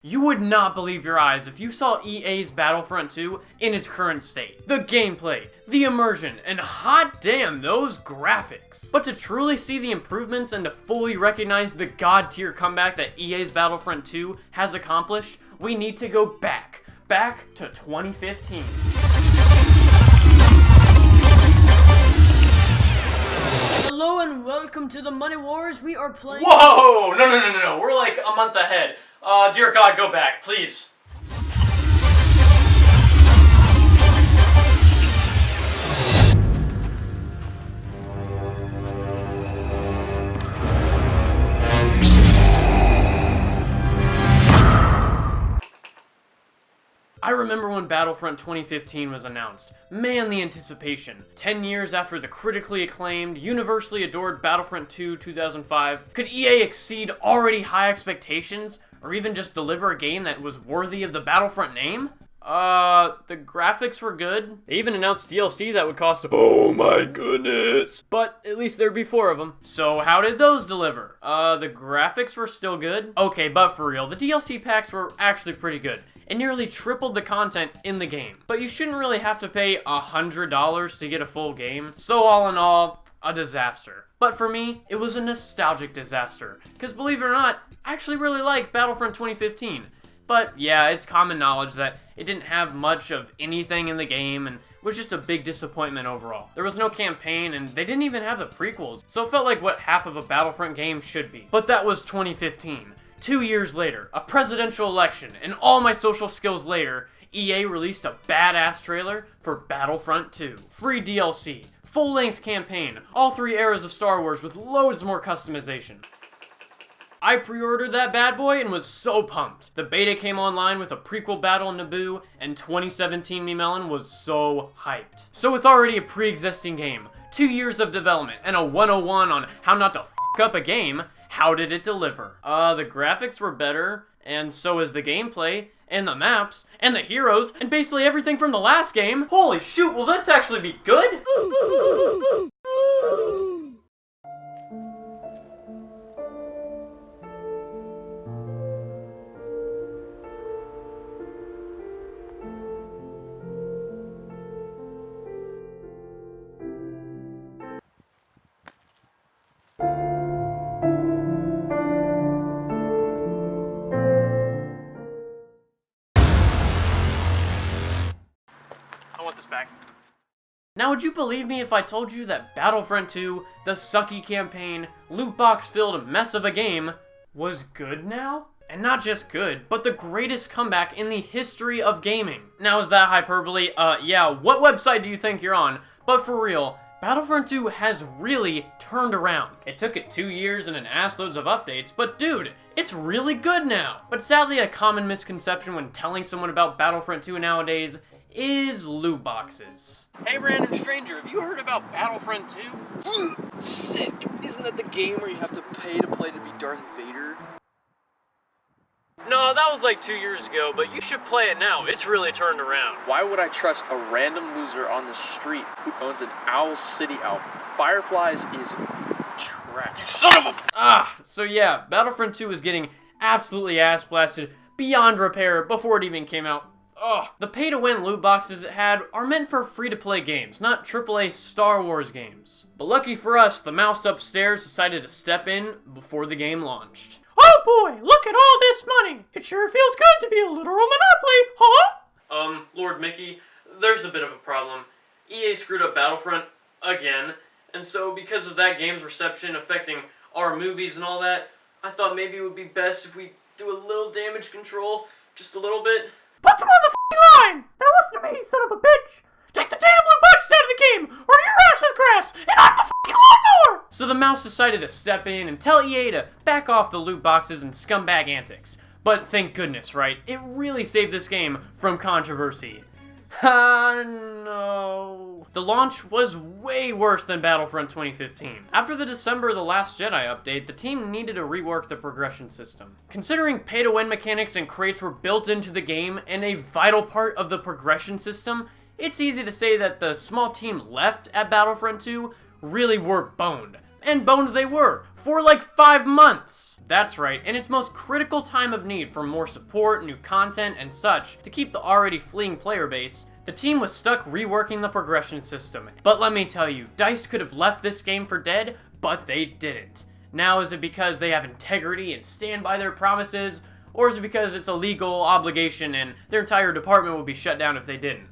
You would not believe your eyes if you saw EA's Battlefront 2 in its current state. The gameplay, the immersion, and hot damn those graphics. But to truly see the improvements and to fully recognize the god tier comeback that EA's Battlefront 2 has accomplished, we need to go back to 2015. Hello and welcome to the Money Wars. We are playing. Whoa! No. We're like a month ahead. Dear God, go back, please. I remember when Battlefront 2015 was announced. Man, the anticipation. 10 years after the critically acclaimed, universally adored Battlefront 2 2005, could EA exceed already high expectations? Or even just deliver a game that was worthy of the Battlefront name? The graphics were good. They even announced DLC that would cost, oh my goodness. But at least there'd be 4 of them. So how did those deliver? The graphics were still good. Okay, but for real, the DLC packs were actually pretty good. It nearly tripled the content in the game. But you shouldn't really have to pay $100 to get a full game. So all in all, a disaster. But for me, it was a nostalgic disaster. Because believe it or not, I actually really like Battlefront 2015. But yeah, it's common knowledge that it didn't have much of anything in the game and was just a big disappointment overall. There was no campaign and they didn't even have the prequels, so it felt like what half of a Battlefront game should be. But that was 2015. 2 years later, a presidential election, and all my social skills later, EA released a badass trailer for Battlefront 2. Free DLC, full-length campaign, all 3 eras of Star Wars with loads more customization. I pre-ordered that bad boy and was so pumped. The beta came online with a prequel battle in Naboo, and 2017 Me Melon was so hyped. So with already a pre-existing game, 2 years of development, and a 101 on how not to f*** up a game, how did it deliver? The graphics were better, and so is the gameplay, and the maps, and the heroes, and basically everything from the last game. Holy shoot, will this actually be good? I want this back. Now, would you believe me if I told you that Battlefront 2, the sucky campaign, loot box filled mess of a game, was good now? And not just good, but the greatest comeback in the history of gaming. Now, is that hyperbole? Yeah, what website do you think you're on? But for real, Battlefront 2 has really turned around. It took it 2 years and an assloads of updates, but dude, it's really good now. But sadly, a common misconception when telling someone about Battlefront 2 nowadays is loot boxes. Hey random stranger, have you heard about Battlefront 2? Sick! Isn't that the game where you have to pay to play to be Darth Vader? No, that was like 2 years ago, but you should play it now. It's really turned around. Why would I trust a random loser on the street who owns an Owl City album? Fireflies is trash. You son of a... So yeah, Battlefront 2 is getting absolutely ass blasted beyond repair before it even came out. The pay-to-win loot boxes it had are meant for free-to-play games, not AAA Star Wars games. But lucky for us, the mouse upstairs decided to step in before the game launched. Oh boy, look at all this money. It sure feels good to be a literal monopoly, huh? Lord Mickey, there's a bit of a problem. EA screwed up Battlefront again, and so because of that game's reception affecting our movies and all that, I thought maybe it would be best if we do a little damage control, just a little bit. Put them on the f***ing line! Now listen to me, son of a bitch! Take the damn loot boxes out of the game, or your ass is grass, and I'm the f***ing lawnmower! So the mouse decided to step in and tell EA to back off the loot boxes and scumbag antics. But thank goodness, right? It really saved this game from controversy. No. The launch was way worse than Battlefront 2015. After the December The Last Jedi update, the team needed to rework the progression system. Considering pay-to-win mechanics and crates were built into the game and a vital part of the progression system, it's easy to say that the small team left at Battlefront 2 really were boned. And boned they were, for like 5 months. That's right, in its most critical time of need for more support, new content, and such, to keep the already fleeing player base, the team was stuck reworking the progression system. But let me tell you, DICE could have left this game for dead, but they didn't. Now, is it because they have integrity and stand by their promises, or is it because it's a legal obligation and their entire department would be shut down if they didn't?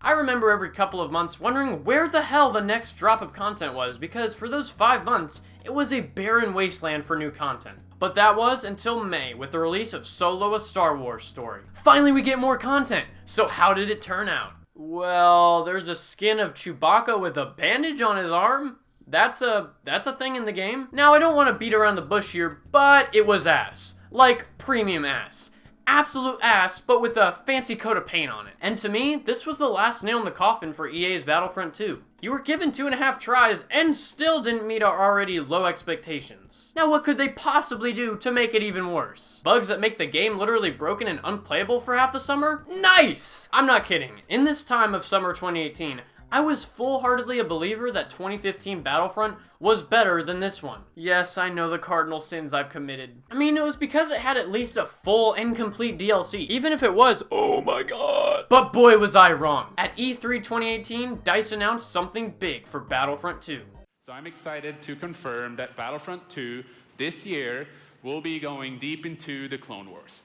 I remember every couple of months wondering where the hell the next drop of content was, because for those 5 months, it was a barren wasteland for new content. But that was until May, with the release of Solo: A Star Wars Story. Finally, we get more content! So how did it turn out? Well, there's a skin of Chewbacca with a bandage on his arm? That's a thing in the game. Now, I don't want to beat around the bush here, but it was ass. Like, premium ass. Absolute ass, but with a fancy coat of paint on it. And to me, this was the last nail in the coffin for EA's Battlefront 2. You were given 2.5 tries and still didn't meet our already low expectations. Now what could they possibly do to make it even worse? Bugs that make the game literally broken and unplayable for half the summer? Nice! I'm not kidding. In this time of summer 2018, I was full-heartedly a believer that 2015 Battlefront was better than this one. Yes, I know the cardinal sins I've committed. I mean, it was because it had at least a full and complete DLC, even if it was, oh my god. But boy was I wrong. At E3 2018, DICE announced something big for Battlefront 2. So I'm excited to confirm that Battlefront 2 this year will be going deep into the Clone Wars.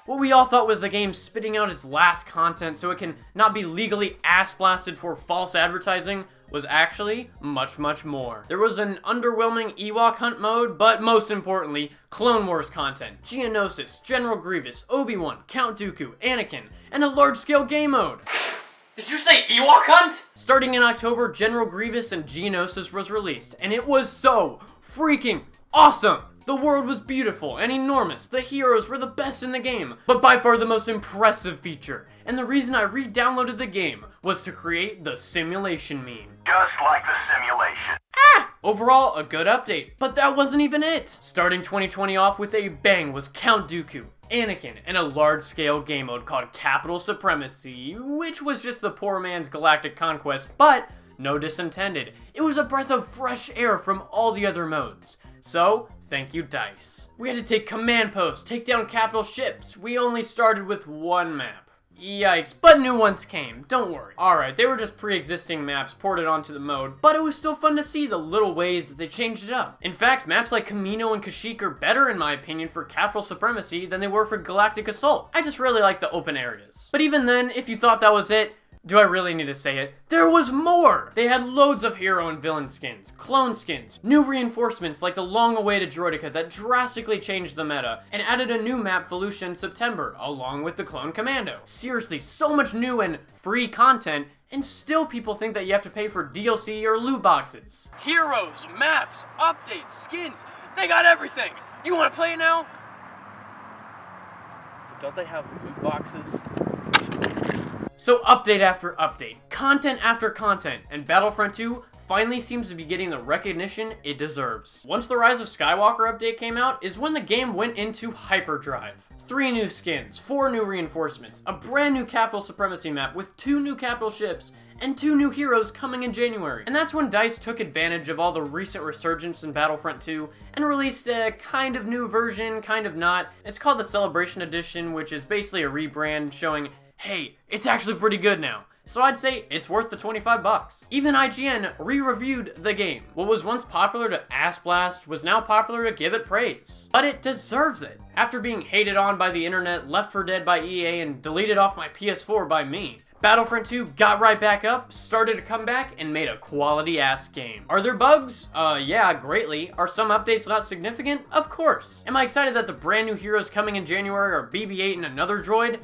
What we all thought was the game spitting out its last content so it can not be legally ass-blasted for false advertising was actually much, much more. There was an underwhelming Ewok hunt mode, but most importantly, Clone Wars content, Geonosis, General Grievous, Obi-Wan, Count Dooku, Anakin, and a large-scale game mode. Did you say Ewok hunt? Starting in October, General Grievous and Geonosis was released, and it was so freaking awesome! The world was beautiful and enormous, the heroes were the best in the game, but by far the most impressive feature, and the reason I re-downloaded the game was to create the simulation meme. Just like the simulation. Overall, a good update, but that wasn't even it! Starting 2020 off with a bang was Count Dooku, Anakin, and a large-scale game mode called Capital Supremacy, which was just the poor man's galactic conquest, but no diss intended. It was a breath of fresh air from all the other modes. So, thank you, DICE. We had to take command posts, take down capital ships. We only started with one map. Yikes, but new ones came, don't worry. Alright, they were just pre-existing maps ported onto the mode, but it was still fun to see the little ways that they changed it up. In fact, maps like Kamino and Kashyyyk are better in my opinion for Capital Supremacy than they were for Galactic Assault. I just really like the open areas. But even then, if you thought that was it, do I really need to say it? There was more! They had loads of hero and villain skins, clone skins, new reinforcements like the long-awaited Droideka that drastically changed the meta, and added a new map Felucia in September, along with the Clone Commando. Seriously, so much new and free content, and still people think that you have to pay for DLC or loot boxes. Heroes, maps, updates, skins, they got everything! You wanna play it now? But don't they have loot boxes? So update after update, content after content, and Battlefront 2 finally seems to be getting the recognition it deserves. Once the Rise of Skywalker update came out is when the game went into hyperdrive. 3 new skins, 4 new reinforcements, a brand new Capital Supremacy map with 2 new capital ships, and 2 new heroes coming in January. And that's when DICE took advantage of all the recent resurgence in Battlefront 2 and released a kind of new version, kind of not. It's called the Celebration Edition, which is basically a rebrand showing, hey, it's actually pretty good now. So I'd say it's worth the $25. Even IGN re-reviewed the game. What was once popular to ass blast was now popular to give it praise. But it deserves it. After being hated on by the internet, left for dead by EA, and deleted off my PS4 by me, Battlefront 2 got right back up, started a comeback, and made a quality-ass game. Are there bugs? Yeah, greatly. Are some updates not significant? Of course. Am I excited that the brand new heroes coming in January are BB-8 and another droid?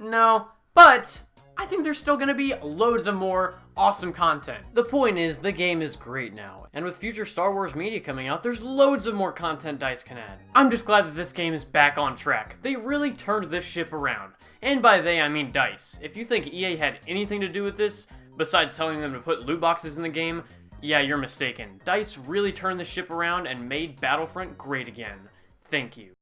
No, but I think there's still gonna be loads of more awesome content. The point is, the game is great now, and with future Star Wars media coming out, there's loads of more content DICE can add. I'm just glad that this game is back on track. They really turned this ship around. And by they, I mean DICE. If you think EA had anything to do with this, besides telling them to put loot boxes in the game, yeah, you're mistaken. DICE really turned the ship around and made Battlefront great again. Thank you.